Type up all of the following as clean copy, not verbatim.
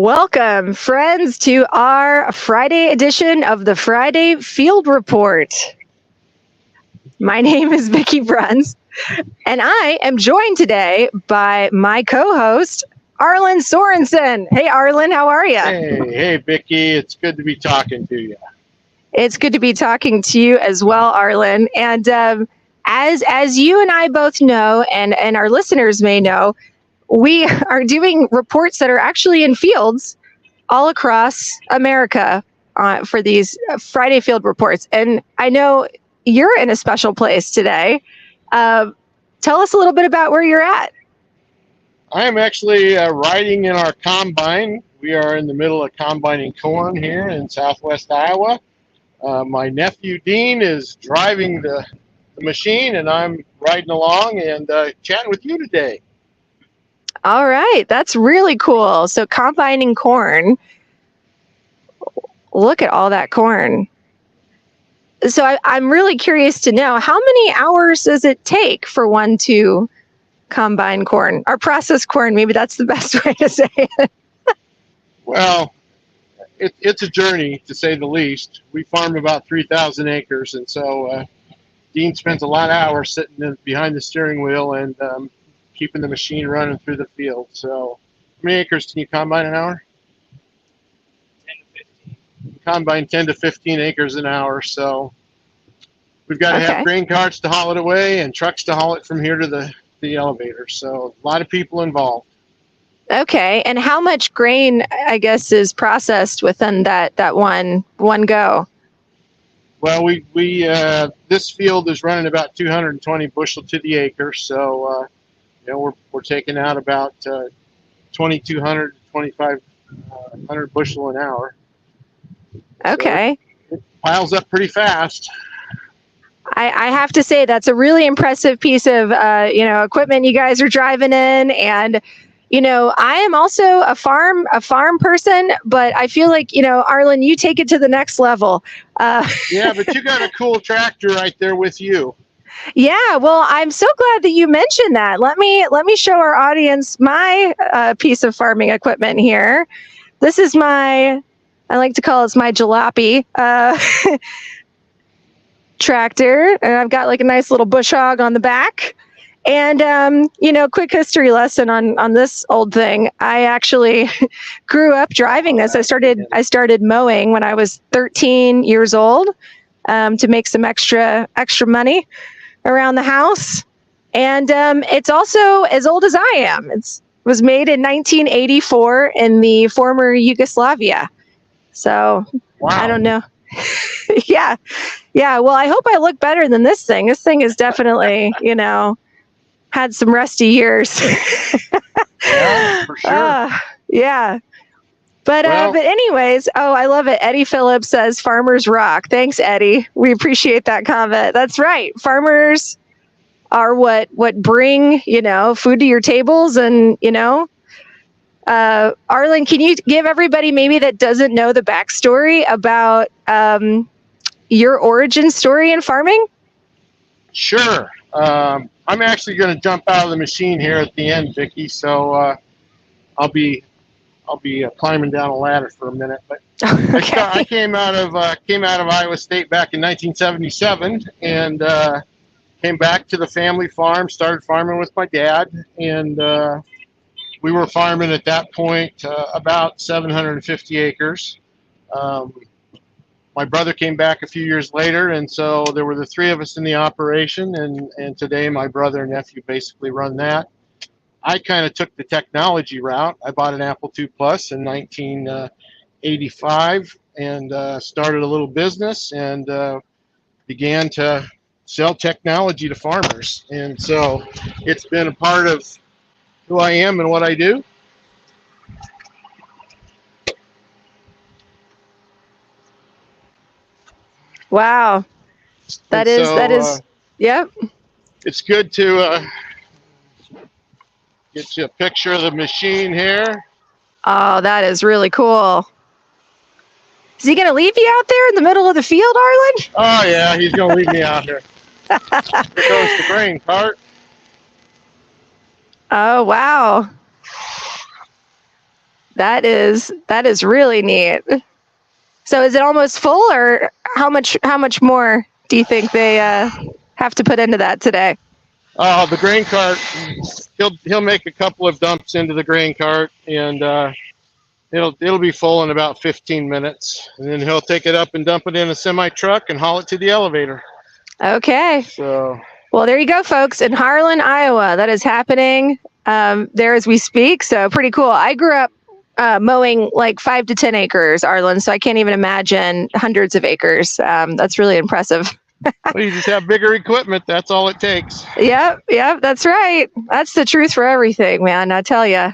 Welcome, friends, to our Friday edition of the Friday Field Report. My name is Vicky Bruns, and I am joined today by my co-host, Arlin Sorenson. Hey, Arlin, how are you? Hey, Vicky. It's good to be talking to you. It's good to be talking to you as well, Arlin. And as you and I both know, and our listeners may know, we are doing reports that are actually in fields all across America for these Friday Field Reports. And I know you're in a special place today. Tell us a little bit about where you're at. I am actually riding in our combine. We are in the middle of combining corn here in southwest Iowa. My nephew Dean is driving the machine, and I'm riding along and chatting with you today. All right, that's really cool. So combining corn. Look at all that corn. So I'm really curious to know, how many hours does it take for one to combine corn or process corn? Maybe that's the best way to say it. Well, it's a journey, to say the least. We farm about 3,000 acres, and so Dean spends a lot of hours sitting behind the steering wheel and keeping the machine running through the field. So how many acres can you combine an hour? 10 to 15. Combine 10 to 15 acres an hour. So we've got to have grain carts to haul it away and trucks to haul it from here to the elevator. So a lot of people involved. Okay. And how much grain, I guess, is processed within that one go? Well, we this field is running about 220 bushel to the acre. So, we're taking out about 2,200 to 2,500 bushel an hour. Okay. So it piles up pretty fast. I have to say that's a really impressive piece of equipment you guys are driving in. And I am also a farm person, but I feel like Arlin, you take it to the next level. Yeah, but you got a cool tractor right there with you. Yeah, well, I'm so glad that you mentioned that. Let me show our audience my piece of farming equipment here. This is I like to call it my jalopy tractor, and I've got like a nice little bush hog on the back. And quick history lesson on this old thing. I actually grew up driving this. I started mowing when I was 13 years old to make some extra money around the house. And it's also as old as I am. It was made in 1984 in the former Yugoslavia. So wow. I don't know. Yeah. Well, I hope I look better than this thing. This thing is definitely, had some rusty years. Yeah, for sure. Yeah. But anyways, I love it. Eddie Phillips says farmers rock. Thanks, Eddie. We appreciate that comment. That's right. Farmers are what bring, food to your tables. And, Arlin, can you give everybody maybe that doesn't know the backstory about your origin story in farming? Sure. I'm actually going to jump out of the machine here at the end, Vicky. So I'll be climbing down a ladder for a minute. But Okay. I came out of Iowa State back in 1977 and came back to the family farm. Started farming with my dad, and we were farming at that point about 750 acres. My brother came back a few years later, and so there were the three of us in the operation, and today my brother and nephew basically run that. I kind of took the technology route. I bought an Apple II Plus in 1985 and started a little business and began to sell technology to farmers. And so it's been a part of who I am and what I do. Wow. That is, yep. It's good to get you a picture of the machine here. Oh, that is really cool. Is he going to leave you out there in the middle of the field, Arlin? Oh, yeah, he's going to leave me out here. Here goes the grain cart. Oh, wow. That is really neat. So is it almost full, or how much more do you think they have to put into that today? The grain cart, he'll make a couple of dumps into the grain cart, and it'll be full in about 15 minutes, and then he'll take it up and dump it in a semi truck and haul it to the elevator. Okay. So, well, there you go, folks, in Arlin, Iowa. That is happening there as we speak. So pretty cool. I grew up mowing like 5 to 10 acres, Arlin, so I can't even imagine hundreds of acres. That's really impressive. well, you just have bigger equipment. That's all it takes. Yep, that's right. That's the truth for everything, man. I tell you.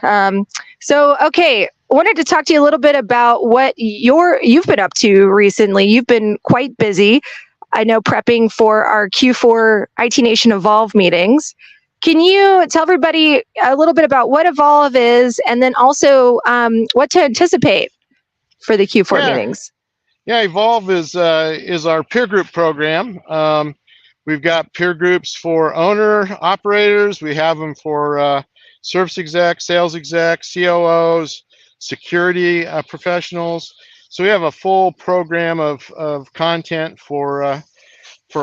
So, okay, wanted to talk to you a little bit about what you've been up to recently. You've been quite busy. I know prepping for our Q4 IT Nation Evolve meetings. Can you tell everybody a little bit about what Evolve is, and then also what to anticipate for the Q4 meetings? Yeah, Evolve is our peer group program. We've got peer groups for owner operators. We have them for service execs, sales execs, COOs, security professionals. So we have a full program of content for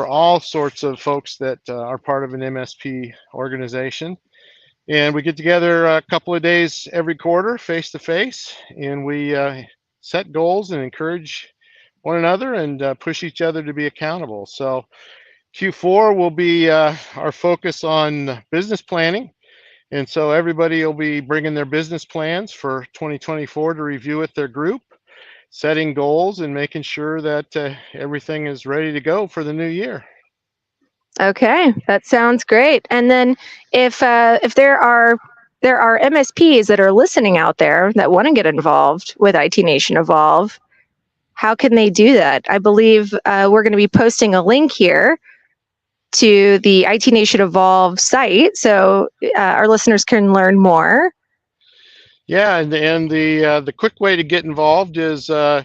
all sorts of folks that are part of an MSP organization. And we get together a couple of days every quarter, face to face, and we set goals and encourage one another and push each other to be accountable. So Q4 will be our focus on business planning. And so everybody will be bringing their business plans for 2024 to review with their group, setting goals and making sure that everything is ready to go for the new year. Okay, that sounds great. And then if there are MSPs that are listening out there that want to get involved with IT Nation Evolve, how can they do that? I believe we're going to be posting a link here to the IT Nation Evolve site, so our listeners can learn more. Yeah, and the quick way to get involved is you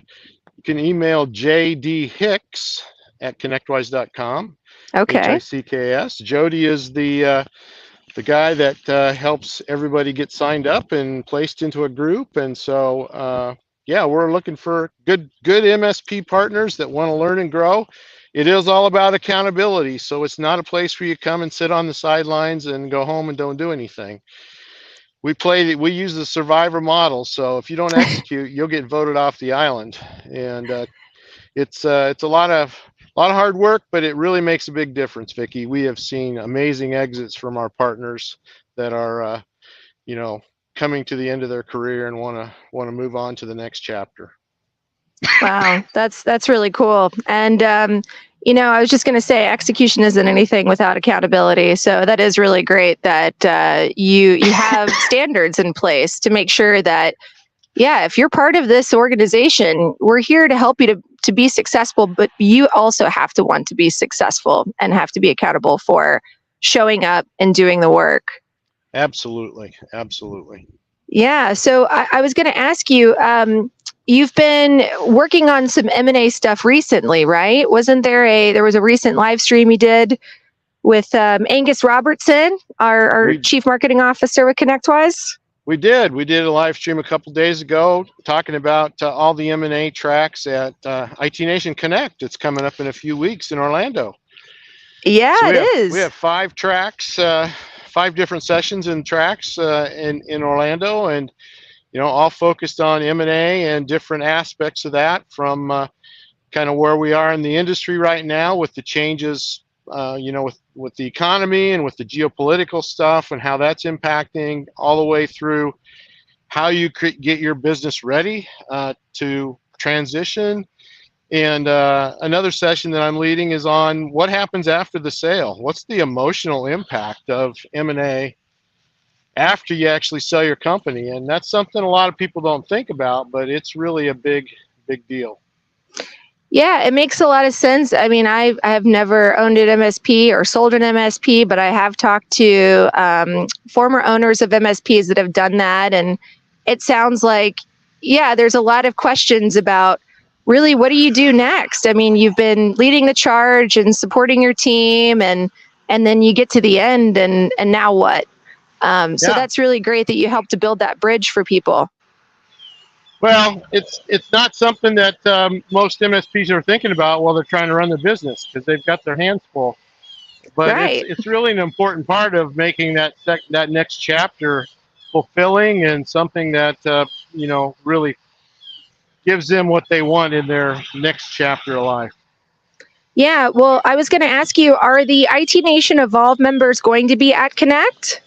can email jdhicks@connectwise.com. Okay. HICKS. Jody is the guy that helps everybody get signed up and placed into a group, and so yeah, we're looking for good MSP partners that want to learn and grow. It is all about accountability, so it's not a place where you come and sit on the sidelines and go home and don't do anything. We use the survivor model, so if you don't execute, you'll get voted off the island. And it's a lot of hard work, but it really makes a big difference, Vicky. We have seen amazing exits from our partners that are coming to the end of their career and want to move on to the next chapter. Wow, that's really cool. And I was just going to say, execution isn't anything without accountability. So that is really great that you have standards in place to make sure that, yeah, if you're part of this organization, we're here to help you to be successful, but you also have to want to be successful and have to be accountable for showing up and doing the work. Absolutely. Yeah. So I was going to ask you, you've been working on some M&A stuff recently, right? There was a recent live stream you did with Angus Robertson, our Chief Marketing Officer with ConnectWise? We did a live stream a couple days ago talking about all the M&A tracks at IT Nation Connect. It's coming up in a few weeks in Orlando. Yeah, so it is. We have 5 tracks, 5 different sessions and tracks in Orlando, and all focused on M&A and different aspects of that, from kind of where we are in the industry right now with the changes, with the economy and with the geopolitical stuff and how that's impacting, all the way through how you could get your business ready to transition. And another session that I'm leading is on what happens after the sale. What's the emotional impact of M&A after you actually sell your company? And that's something a lot of people don't think about, but it's really a big deal. Yeah, it makes a lot of sense. I mean, I have never owned an MSP or sold an MSP, but I have talked to former owners of MSPs that have done that. And it sounds like, yeah, there's a lot of questions about really, what do you do next? I mean, you've been leading the charge and supporting your team, and then you get to the end, and now what? So that's really great that you helped to build that bridge for people. Well, it's not something that most MSPs are thinking about while they're trying to run their business because they've got their hands full. But Right. it's really an important part of making that next chapter fulfilling and something that really gives them what they want in their next chapter of life. Yeah, well, I was going to ask you, are the IT Nation Evolve members going to be at Connect?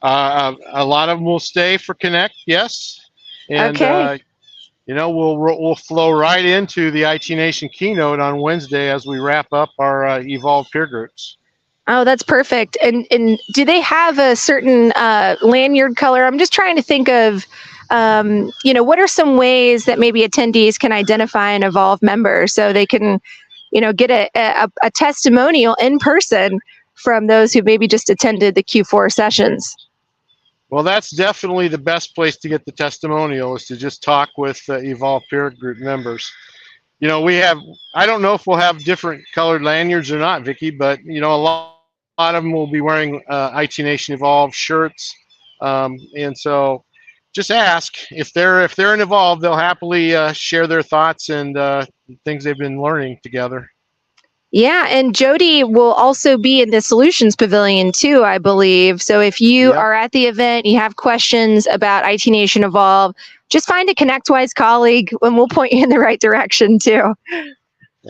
A lot of them will stay for Connect, yes, and Okay. we'll flow right into the IT Nation keynote on Wednesday as we wrap up our Evolve peer groups. Oh, that's perfect. And do they have a certain lanyard color? I'm just trying to think of, what are some ways that maybe attendees can identify an Evolve member so they can, get a testimonial in person from those who maybe just attended the Q4 sessions? Well, that's definitely the best place to get the testimonial is to just talk with Evolve peer group members. I don't know if we'll have different colored lanyards or not, Vicky, but a lot of them will be wearing IT Nation Evolve shirts, and so just ask if they're in Evolve, they'll happily share their thoughts and things they've been learning together. Yeah, and Jody will also be in the Solutions Pavilion too, I believe. So if you Yep. are at the event, you have questions about IT Nation Evolve, just find a ConnectWise colleague and we'll point you in the right direction too.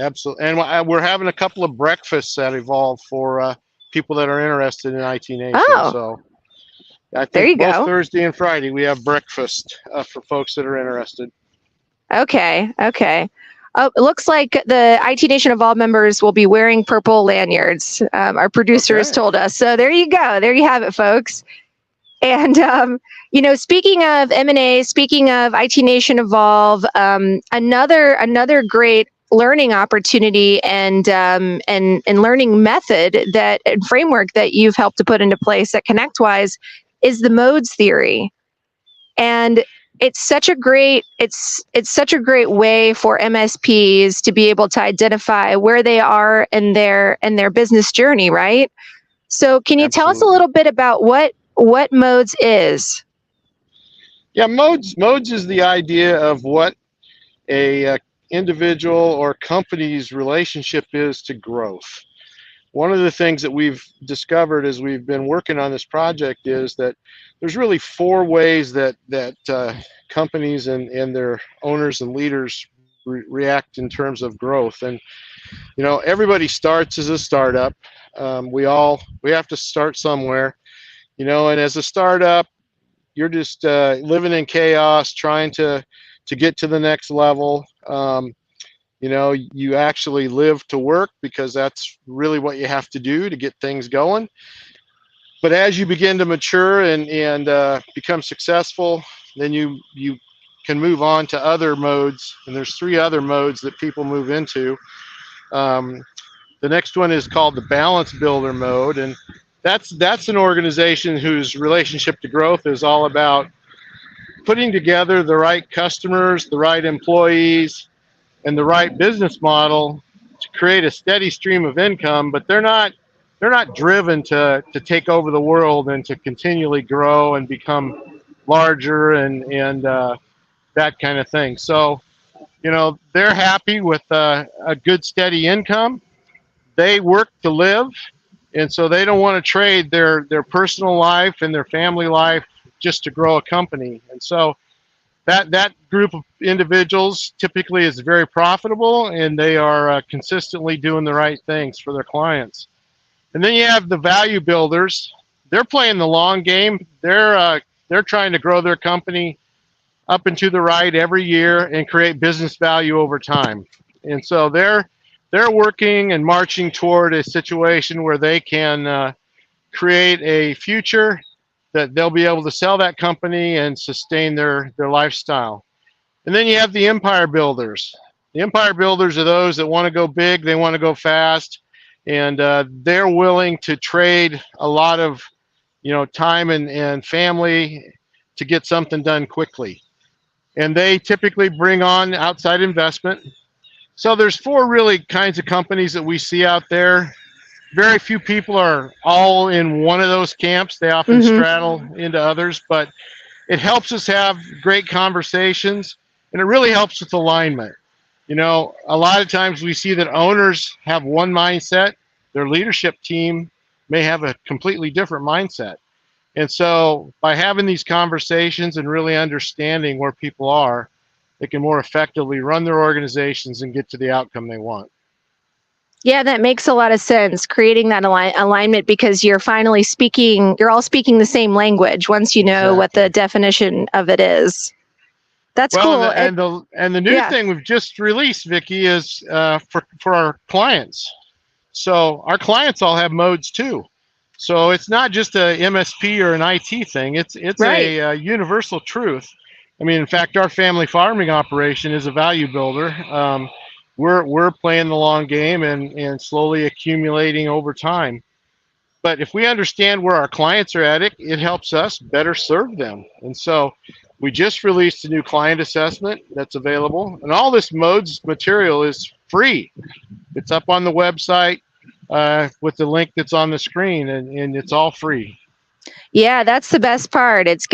Absolutely, and we're having a couple of breakfasts at Evolve for people that are interested in IT Nation. Oh. So I There think you both go. Thursday and Friday we have breakfast for folks that are interested. Okay. Oh, it looks like the IT Nation Evolve members will be wearing purple lanyards. Our producers Okay. told us. So there you go. There you have it, folks. And speaking of M&A, speaking of IT Nation Evolve, another great learning opportunity and learning method and framework that you've helped to put into place at ConnectWise is the modes theory. And it's such a great way for MSPs to be able to identify where they are in their business journey, right? So can you tell us a Absolutely. little bit about what modes is? Yeah, modes is the idea of what a individual or company's relationship is to growth. One of the things that we've discovered as we've been working on this project is that there's really four ways that companies and their owners and leaders react in terms of growth. And everybody starts as a startup. We have to start somewhere. And as a startup, you're just living in chaos, trying to get to the next level. You actually live to work because that's really what you have to do to get things going. But as you begin to mature and become successful, then you can move on to other modes. And there's three other modes that people move into. The next one is called the balance builder mode, and that's an organization whose relationship to growth is all about putting together the right customers, the right employees, and the right business model to create a steady stream of income, but they're not driven to take over the world and to continually grow and become larger and that kind of thing. So, they're happy with a good steady income. They work to live, and so they don't want to trade their personal life and their family life just to grow a company. And so that group of individuals typically is very profitable, and they are consistently doing the right things for their clients. And then you have the value builders. They're playing the long game. They're trying to grow their company up and to the right every year and create business value over time. And so they're working and marching toward a situation where they can create a future that they'll be able to sell that company and sustain their lifestyle. And then you have the empire builders. The empire builders are those that want to go big, they want to go fast, and they're willing to trade a lot of time and family to get something done quickly. And they typically bring on outside investment. So there's four really kinds of companies that we see out there. Very few people are all in one of those camps. They often straddle into others, but it helps us have great conversations, and it really helps with alignment. You know, a lot of times we see that owners have one mindset, their leadership team may have a completely different mindset. And so by having these conversations and really understanding where people are, they can more effectively run their organizations and get to the outcome they want. Yeah, that makes a lot of sense, creating that alignment, because you're finally speaking, you're all speaking the same language once you know what the definition of it is. That's cool. Well, and the new yeah. thing we've just released, Vicky, is for our clients. So our clients all have modes too. So it's not just a MSP or an IT thing. It's Right. a universal truth. I mean, in fact, our family farming operation is a value builder. We're playing the long game and slowly accumulating over time. But if we understand where our clients are at, it helps us better serve them. And so we just released a new client assessment that's available. And all this modes material is free. It's up on the website with the link that's on the screen, and it's all free. Yeah, that's the best part. It's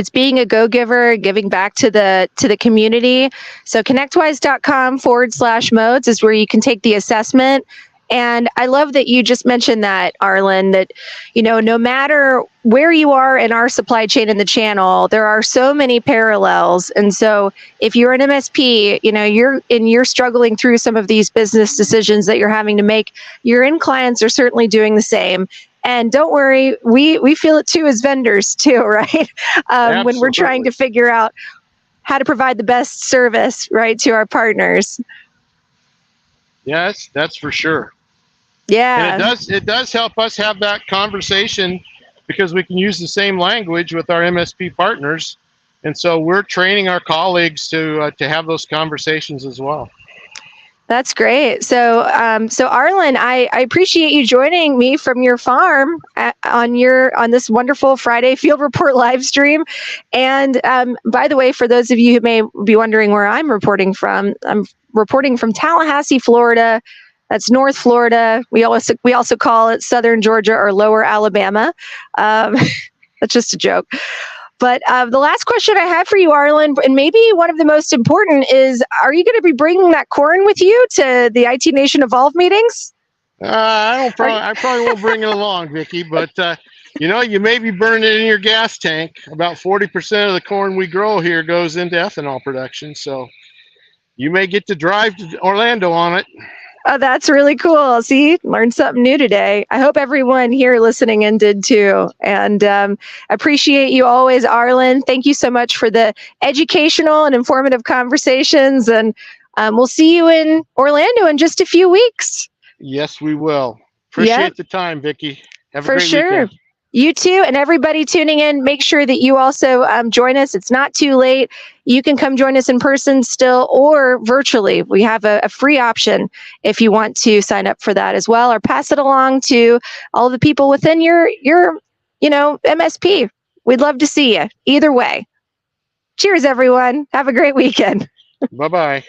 being a go-giver, giving back to the community. So connectwise.com/modes is where you can take the assessment. And I love that you just mentioned that, Arlin, that, you know, no matter where you are in our supply chain in the channel, there are so many parallels. And so if you're an MSP, you know, you're struggling through some of these business decisions that you're having to make, your end clients are certainly doing the same. And don't worry, we feel it too as vendors too, right? When we're trying to figure out how to provide the best service, right, to our partners. Yes, that's for sure. Yeah. And it does help us have that conversation because we can use the same language with our MSP partners. And so we're training our colleagues to have those conversations as well. That's great. So, Arlin, I appreciate you joining me from your farm on this wonderful Friday Field Report live stream. And by the way, for those of you who may be wondering where I'm reporting from Tallahassee, Florida. That's North Florida. We also call it Southern Georgia or Lower Alabama. That's just a joke. But the last question I have for you, Arlin, and maybe one of the most important, is: are you going to be bringing that corn with you to the IT Nation Evolve meetings? I probably won't bring it along, Vicky. But you know, you may be burning it in your gas tank. About 40% of the corn we grow here goes into ethanol production, so you may get to drive to Orlando on it. Oh, that's really cool. See, learned something new today. I hope everyone here listening in did too. And appreciate you always, Arlin. Thank you so much for the educational and informative conversations. And we'll see you in Orlando in just a few weeks. Yes, we will. Appreciate the time, Vicky. Have a great weekend. You too, and everybody tuning in, make sure that you also join us. It's not too late. You can come join us in person still or virtually. We have a free option if you want to sign up for that as well, or pass it along to all the people within your MSP. We'd love to see you either way. Cheers, everyone. Have a great weekend. Bye-bye.